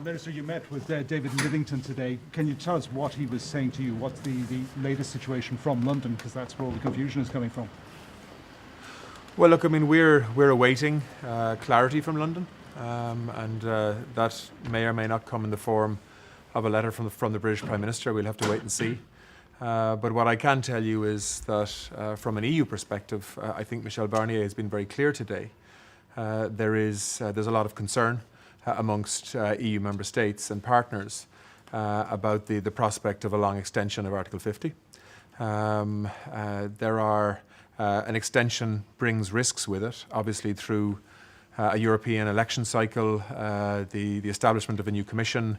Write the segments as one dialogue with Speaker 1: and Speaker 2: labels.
Speaker 1: Minister, you met with David Livington today. Can you tell us what he was saying to you? What's the latest situation from London? Because that's where all the confusion is coming from.
Speaker 2: Well, look, I mean, we're awaiting clarity from London, and that may or may not come in the form of a letter from the British Prime Minister. We'll have to wait and see. But what I can tell you is that from an EU perspective, I think Michel Barnier has been very clear today. There's a lot of concern amongst EU member states and partners about the prospect of a long extension of Article 50. An extension brings risks with it, obviously through a European election cycle, the establishment of a new commission,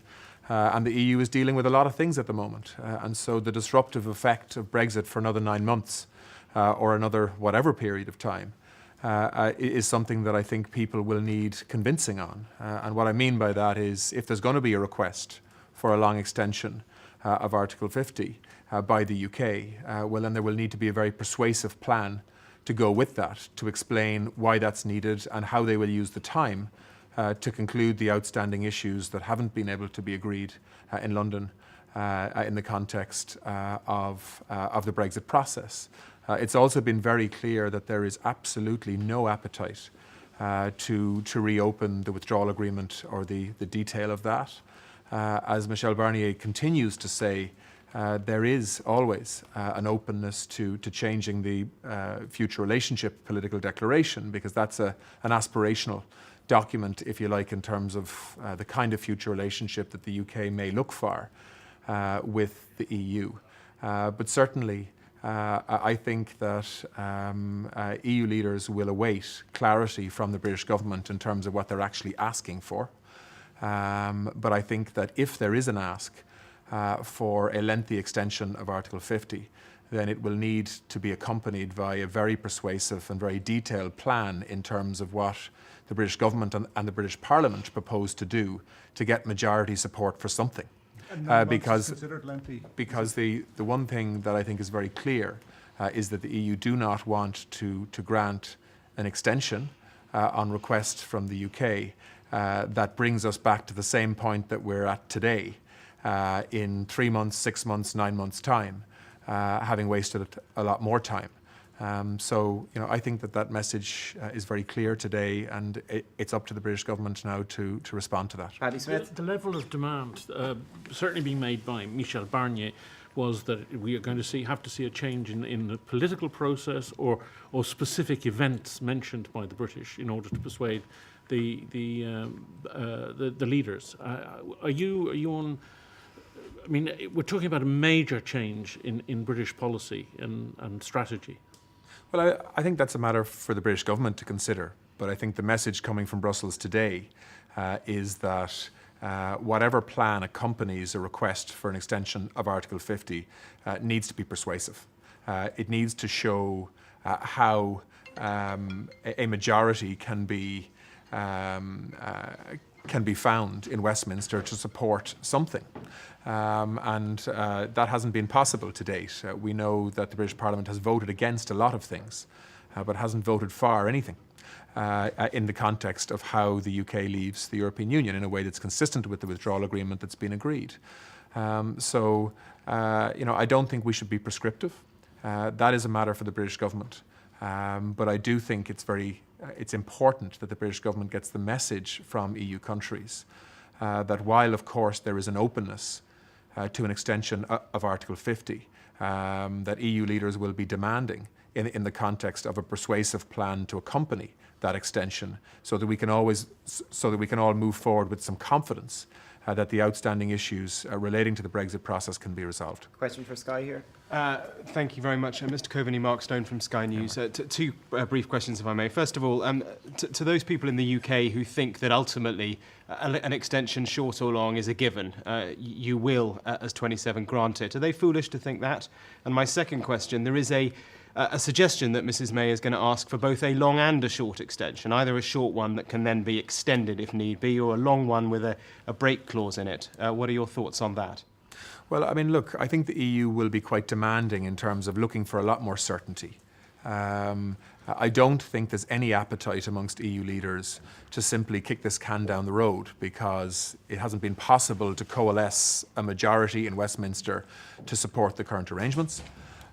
Speaker 2: and the EU is dealing with a lot of things at the moment. And so the disruptive effect of Brexit for another 9 months or another whatever period of time is something that I think people will need convincing on. And what I mean by that is if there's going to be a request for a long extension of Article 50 by the UK, well, then there will need to be a very persuasive plan to go with that, to explain why that's needed and how they will use the time to conclude the outstanding issues that haven't been able to be agreed in London in the context of the Brexit process. It's also been very clear that there is absolutely no appetite to reopen the withdrawal agreement or the detail of that. As Michel Barnier continues to say, there is always an openness to changing the future relationship political declaration, because that's an aspirational document, if you like, in terms of the kind of future relationship that the UK may look for with the EU. But certainly, I think that EU leaders will await clarity from the British government in terms of what they're actually asking for. But I think that if there is an ask for a lengthy extension of Article 50, then it will need to be accompanied by a very persuasive and very detailed plan in terms of what the British government and the British Parliament propose to do to get majority support for something. Because the one thing that I think is very clear is that the EU do not want to grant an extension on request from the UK that brings us back to the same point that we're at today in 3 months, 6 months, 9 months' time, having wasted a lot more time. So, I think that message is very clear today, and it's up to the British government now to respond to that.
Speaker 3: Paddy Smith.
Speaker 4: The level of demand certainly being made by Michel Barnier was that we are going to have to see a change in the political process or specific events mentioned by the British in order to persuade the leaders. Are you on? I mean, we're talking about a major change in British policy and strategy.
Speaker 2: Well, I think that's a matter for the British government to consider. But I think the message coming from Brussels today is that whatever plan accompanies a request for an extension of Article 50 needs to be persuasive. It needs to show how a majority can be found in Westminster to support something. And that hasn't been possible to date. We know that the British Parliament has voted against a lot of things, but hasn't voted for anything in the context of how the UK leaves the European Union in a way that's consistent with the withdrawal agreement that's been agreed. So, I don't think we should be prescriptive. That is a matter for the British government. But I do think it's important that the British government gets the message from EU countries that while, of course, there is an openness to an extension of Article 50, that EU leaders will be demanding in the context of a persuasive plan to accompany that extension, so that we can all move forward with some confidence that the outstanding issues relating to the Brexit process can be resolved.
Speaker 3: Question for Sky here.
Speaker 5: Thank you very much. Mr. Coveney, Mark Stone from Sky News. Two brief questions, if I may. First of all, to those people in the UK who think that ultimately an extension, short or long, is a given, you will, as 27, grant it. Are they foolish to think that? And my second question, there is a suggestion that Mrs May is going to ask for both a long and a short extension, either a short one that can then be extended if need be, or a long one with a break clause in it. What are your thoughts on that?
Speaker 2: Well, I mean, look, I think the EU will be quite demanding in terms of looking for a lot more certainty I don't think there's any appetite amongst EU leaders to simply kick this can down the road because it hasn't been possible to coalesce a majority in Westminster to support the current arrangements.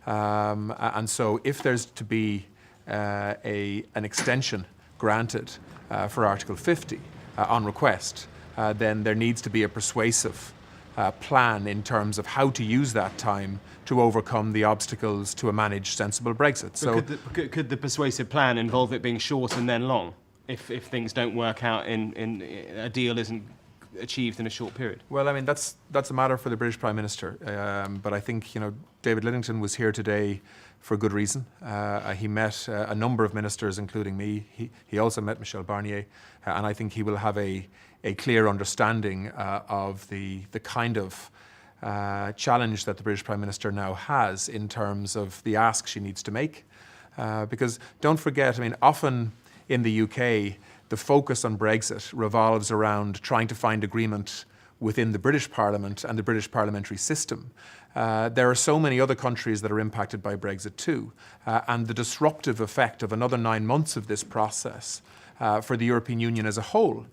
Speaker 2: And so if there's to be an extension granted for Article 50 on request, then there needs to be a persuasive plan in terms of how to use that time to overcome the obstacles to a managed, sensible Brexit. So,
Speaker 5: could the persuasive plan involve it being short and then long, if things don't work out in a deal isn't achieved in a short period?
Speaker 2: well, I mean that's a matter for the British Prime Minister. But I think David Lidington was here today for good reason. He met a number of ministers, including me. He also met Michel Barnier, and I think he will have a clear understanding of the kind of challenge that the British Prime Minister now has in terms of the ask she needs to make. Because don't forget, I mean, often in the UK, the focus on Brexit revolves around trying to find agreement within the British Parliament and the British parliamentary system. There are so many other countries that are impacted by Brexit too, and the disruptive effect of another 9 months of this process for the European Union as a whole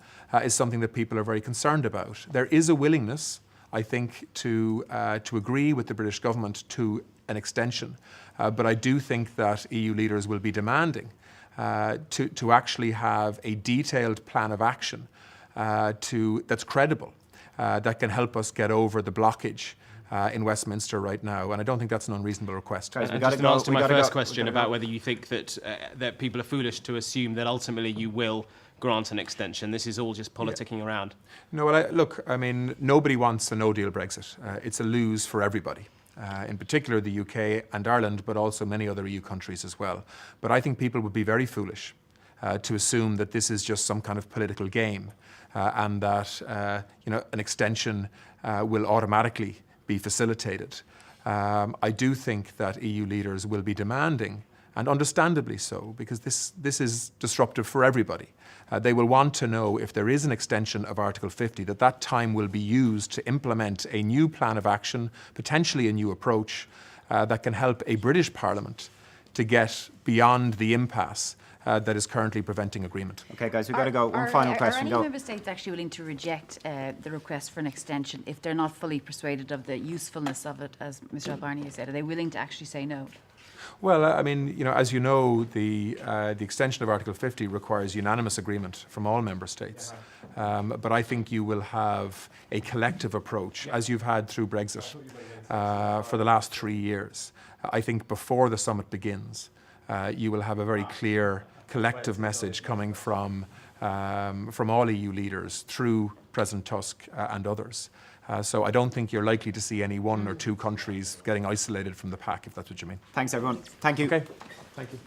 Speaker 2: is something that people are very concerned about. There is a willingness, I think, to agree with the British government to an extension, but I do think that EU leaders will be demanding to actually have a detailed plan of action that's credible, that can help us get over the blockage in Westminster right now, and I don't think that's an unreasonable request.
Speaker 3: Guys, we
Speaker 5: And
Speaker 3: gotta
Speaker 5: just an
Speaker 3: go-
Speaker 5: answer to
Speaker 3: we
Speaker 5: my
Speaker 3: gotta
Speaker 5: first
Speaker 3: go-
Speaker 5: question
Speaker 3: we gotta
Speaker 5: about
Speaker 3: go.
Speaker 5: whether you think that people are foolish to assume that ultimately you will grant an extension. This is all just politicking around.
Speaker 2: No, well, look, I mean, nobody wants a no-deal Brexit. It's a lose for everybody, in particular the UK and Ireland, but also many other EU countries as well. But I think people would be very foolish to assume that this is just some kind of political game and that an extension will automatically be facilitated. I do think that EU leaders will be demanding, and understandably so, because this is disruptive for everybody. They will want to know if there is an extension of Article 50, that time will be used to implement a new plan of action, potentially a new approach that can help a British Parliament to get beyond the impasse that is currently preventing agreement.
Speaker 3: Okay, guys, we've got to go. One final question.
Speaker 6: Are any
Speaker 3: Go.
Speaker 6: member states actually willing to reject the request for an extension if they're not fully persuaded of the usefulness of it, as Mr. Barnier said? Are they willing to actually say no?
Speaker 2: Well, I mean, as you know, the extension of Article 50 requires unanimous agreement from all member states. But I think you will have a collective approach, as you've had through Brexit for the last 3 years. I think before the summit begins, you will have a very clear collective message coming from all EU leaders through President Tusk and others. So I don't think you're likely to see any one or two countries getting isolated from the pack, if that's what you mean.
Speaker 3: Thanks, everyone. Thank you.
Speaker 2: Okay. Thank you.